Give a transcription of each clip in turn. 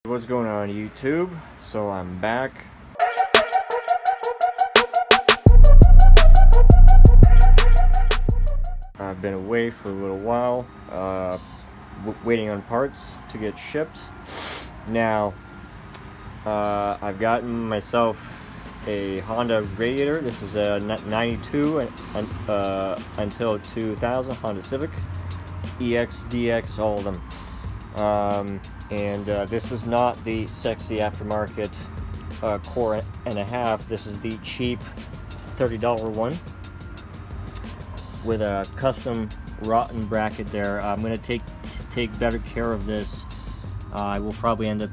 What's going on YouTube? So I'm back. I've been away for a little while, waiting on parts to get shipped. Now, I've gotten myself a Honda Radiator. This is a 92 until 2000 Honda Civic, EX, DX, all of them. This is not the sexy aftermarket core and a half. This is the cheap $30 one with a custom rotten bracket there. I'm going to take better care of this. I will probably end up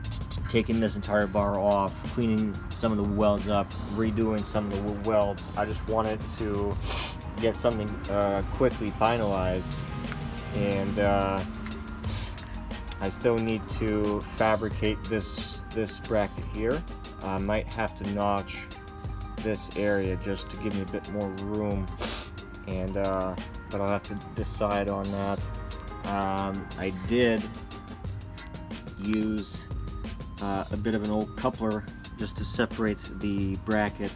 taking this entire bar off, cleaning some of the welds up, redoing some of the welds. I just wanted to get something quickly finalized, and I still need to fabricate this bracket here. I might have to notch this area just to give me a bit more room, and but I'll have to decide on that. I did use a bit of an old coupler just to separate the bracket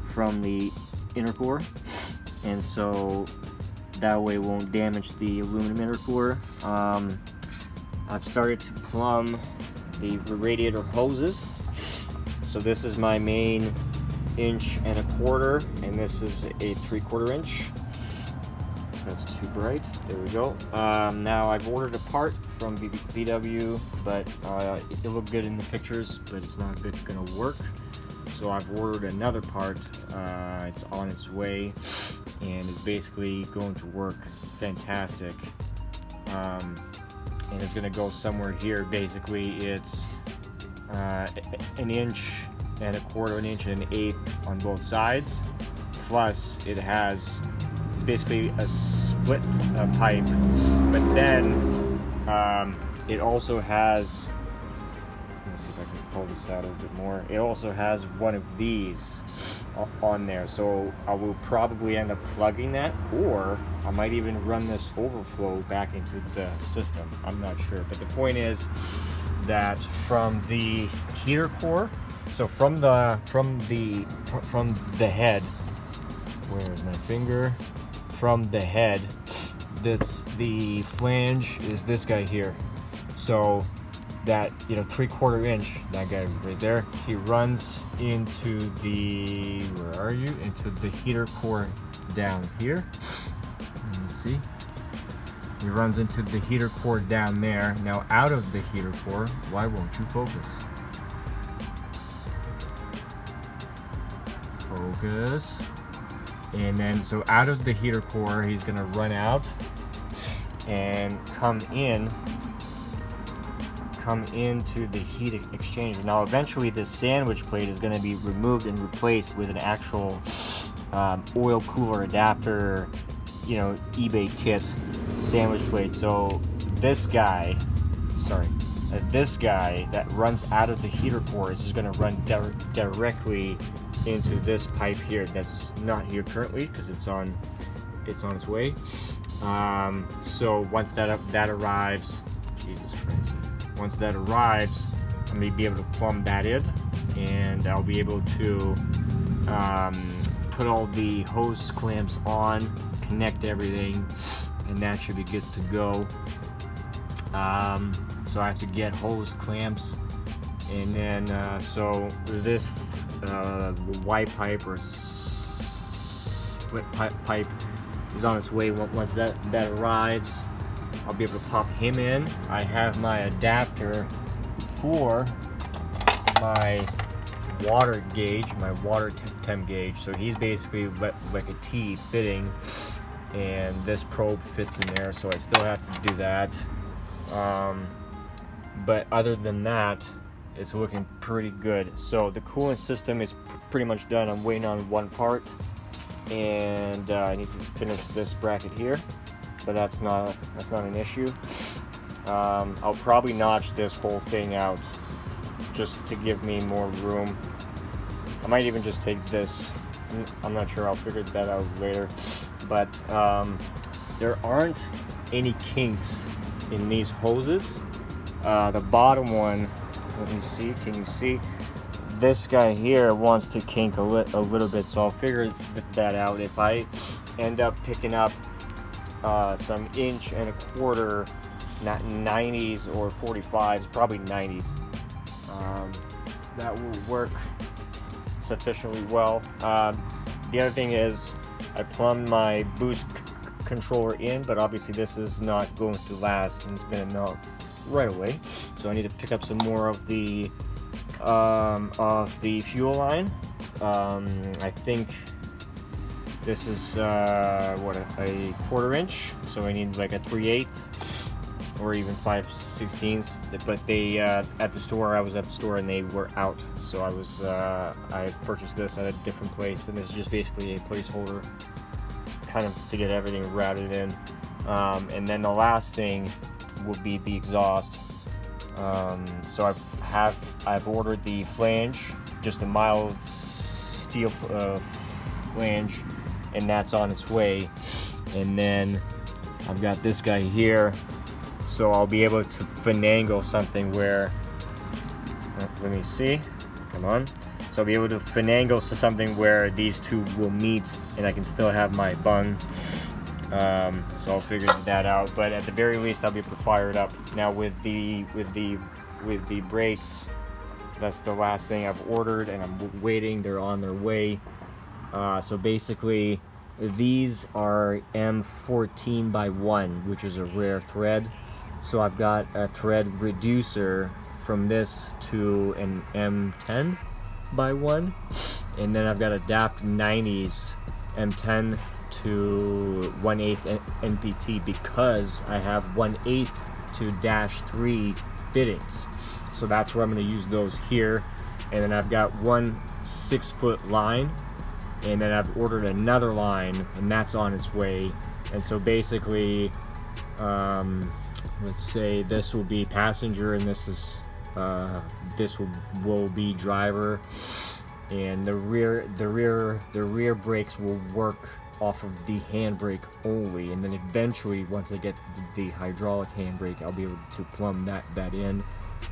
from the inner core, and so that way it won't damage the aluminum inner core. I've started to plumb the radiator hoses. So this is my main 1.25 inches, and this is a 3/4 inch. That's too bright. There we go. Now I've ordered a part from VW, but it looked good in the pictures, but it's not gonna work. So I've ordered another part. It's on its way, and is basically going to work fantastic. And it's going to go somewhere here. Basically, it's 1.25 inches, 1.125 on both sides. Plus, it's basically a split pipe, but then it also has. Let's see if I can pull this out a bit more. It also has one of these on there, so I will probably end up plugging that, or I might even run this overflow back into the system. I'm not sure, but the point is that from the heater core, so from the head, where is my finger? From the head, the flange is this guy here. So that, 3/4 inch, that guy right there, he runs into the, where are you? Into the heater core down here. Let me see. He runs into the heater core down there. Now out of the heater core, why won't you focus? Focus. And then, so out of the heater core, he's gonna run out and come into the heat exchanger. Now eventually this sandwich plate is going to be removed and replaced with an actual oil cooler adapter, eBay kit sandwich plate. So this guy that runs out of the heater core is just going to run directly into this pipe here that's not here currently because it's on its way. So once that arrives, Jesus Christ. Once that arrives, I'm going to be able to plumb that in, and I'll be able to put all the hose clamps on, connect everything, and that should be good to go. So I have to get hose clamps, and then so this Y pipe or split pipe is on its way. Once that arrives, I'll be able to pop him in. I have my adapter for my water gauge, my water temp gauge. So he's basically like a T fitting, and this probe fits in there. So I still have to do that. But other than that, it's looking pretty good. So the coolant system is pretty much done. I'm waiting on one part, and I need to finish this bracket here. But that's not an issue. I'll probably notch this whole thing out just to give me more room. I might even just take this. I'm not sure. I'll figure that out later. But there aren't any kinks in these hoses. The bottom one let me see, can you see? This guy here wants to kink a little bit, so I'll figure that out. If I end up picking up some 1.25 inch, not 90s or 45s, probably 90s, that will work sufficiently well. The other thing is I plumbed my boost controller in, but obviously this is not going to last and it's gonna melt right away, so I need to pick up some more of the fuel line. I think this is what, a 1/4 inch, so I need like a 3/8 or even 5/16. But they at the store, I was at the store and they were out, so I purchased this at a different place, and this is just basically a placeholder kind of to get everything routed in. And then the last thing will be the exhaust. So I've ordered the flange, just a mild steel flange, and that's on its way. And then I've got this guy here, so I'll be able to finagle something where, let me see, come on. So I'll be able to finagle to something where these two will meet and I can still have my bung. So I'll figure that out, but at the very least I'll be able to fire it up. Now with the brakes, that's the last thing I've ordered and I'm waiting, they're on their way. So basically these are M14/1, which is a rare thread. So I've got a thread reducer from this to an M10/1, and then I've got adapt 90s M10 to 1/8 NPT because I have 1/8 to -3 fittings. So that's where I'm going to use those here. And then I've got one 6-foot line, and then I've ordered another line, and that's on its way. And so basically, let's say this will be passenger, and this will be driver, and the rear brakes will work off of the handbrake only, and then eventually once I get the hydraulic handbrake, I'll be able to plumb that in.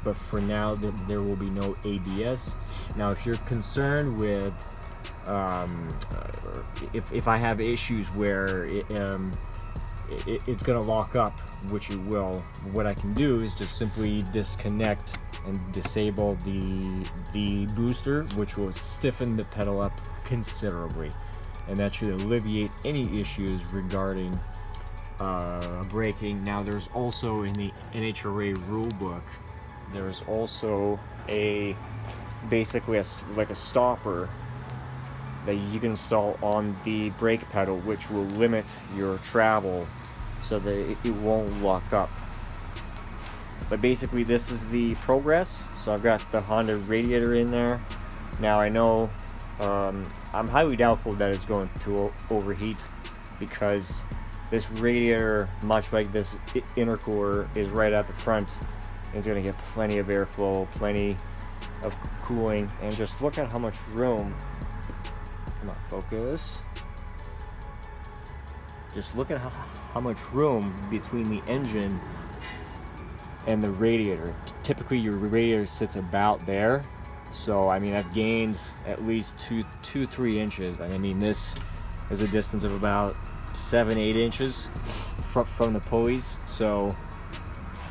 But for now, there will be no ABS. Now, if you're concerned with if I have issues where it's gonna lock up, which it will, what I can do is just simply disconnect and disable the booster, which will stiffen the pedal up considerably, and that should alleviate any issues regarding braking. Now, there's also in the NHRA rulebook, there's also basically like a stopper that you can install on the brake pedal, which will limit your travel so that it won't lock up. But basically this is the progress. So I've got the Honda Radiator in there. Now I know I'm highly doubtful that it's going to overheat, because this radiator, much like this intercooler, is right at the front. It's going to get plenty of airflow, plenty of cooling, and just look at how much room. Come on, focus. Just look at how much room between the engine and the radiator. Typically your radiator sits about there, so I mean I've gained at least 2-3 inches. I mean, this is a distance of about 7-8 inches from the pulleys. So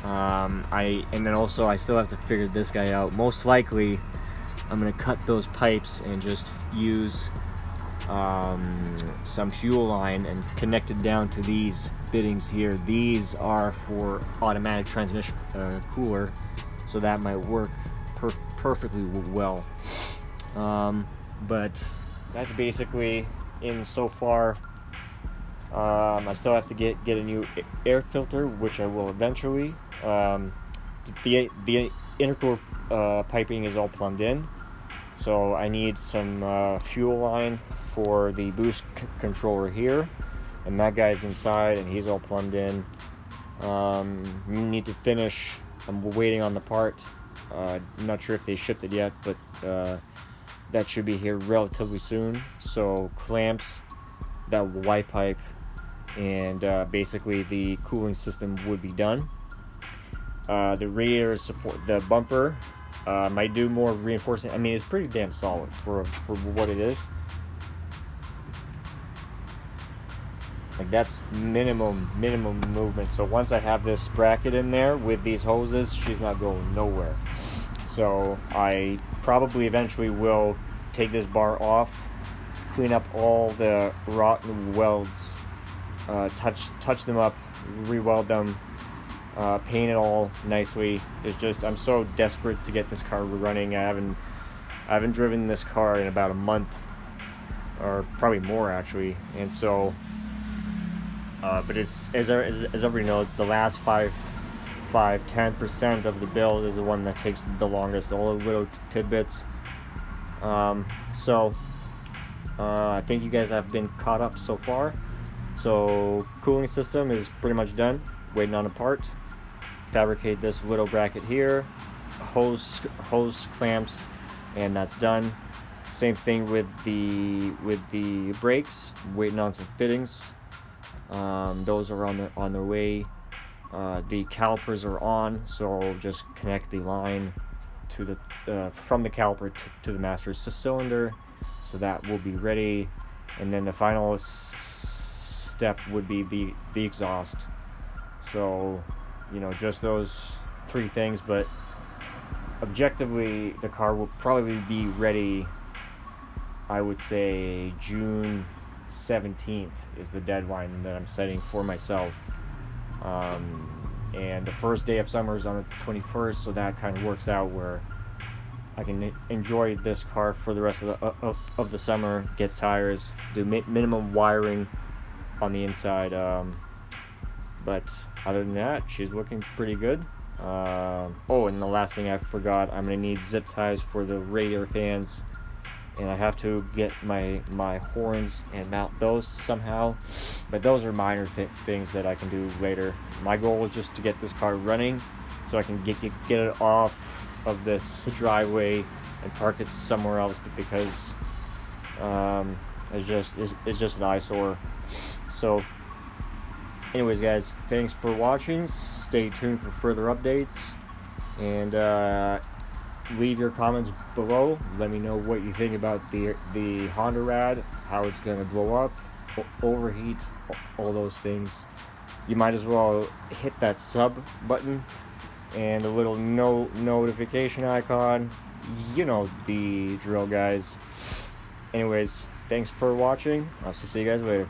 and then also I still have to figure this guy out. Most likely I'm gonna cut those pipes and just use some fuel line and connect it down to these fittings here. These are for automatic transmission cooler, so that might work perfectly well. But that's basically in so far. I still have to get a new air filter, which I will eventually. The intercooler piping is all plumbed in, so I need some fuel line for the boost controller here, and that guy's inside and he's all plumbed in. Need to finish. I'm waiting on the part. I'm not sure if they shipped it yet, but that should be here relatively soon. So clamps, that Y pipe, and basically the cooling system would be done. The radiator support, the bumper Might do more reinforcing. I mean, it's pretty damn solid for what it is. Like, that's minimum movement. So once I have this bracket in there with these hoses, she's not going nowhere. So I probably eventually will take this bar off, clean up all the rotten welds, touch them up, re-weld them, paint it all nicely. It's just, I'm so desperate to get this car running. I haven't driven this car in about a month, or probably more actually, and so but it's, as everybody knows, the last 10% of the build is the one that takes the longest, all the little tidbits. So I think you guys have been caught up so far. So cooling system is pretty much done, waiting on a part. Fabricate this little bracket here, hose clamps, and that's done. Same thing with the brakes, waiting on some fittings. Those are on their way. The calipers are on, so I'll just connect the line to the from the caliper to the master cylinder, so that will be ready. And then the final step would be the exhaust. So, you know, just those 3 things, but objectively the car will probably be ready, I would say June 17th is the deadline that I'm setting for myself. And the first day of summer is on the 21st, so that kind of works out where I can enjoy this car for the rest of the summer, get tires, do minimum wiring on the inside. But other than that, she's looking pretty good. Oh, and the last thing I forgot, I'm gonna need zip ties for the radiator fans, and I have to get my horns and mount those somehow, but those are minor things that I can do later. My goal is just to get this car running so I can get it off of this driveway and park it somewhere else, because it's just an eyesore. So anyways, guys, thanks for watching. Stay tuned for further updates, and leave your comments below. Let me know what you think about the Honda Rad, how it's going to blow up, overheat, all those things. You might as well hit that sub button and the little notification icon. You know the drill, guys. Anyways, thanks for watching. I'll see you guys later.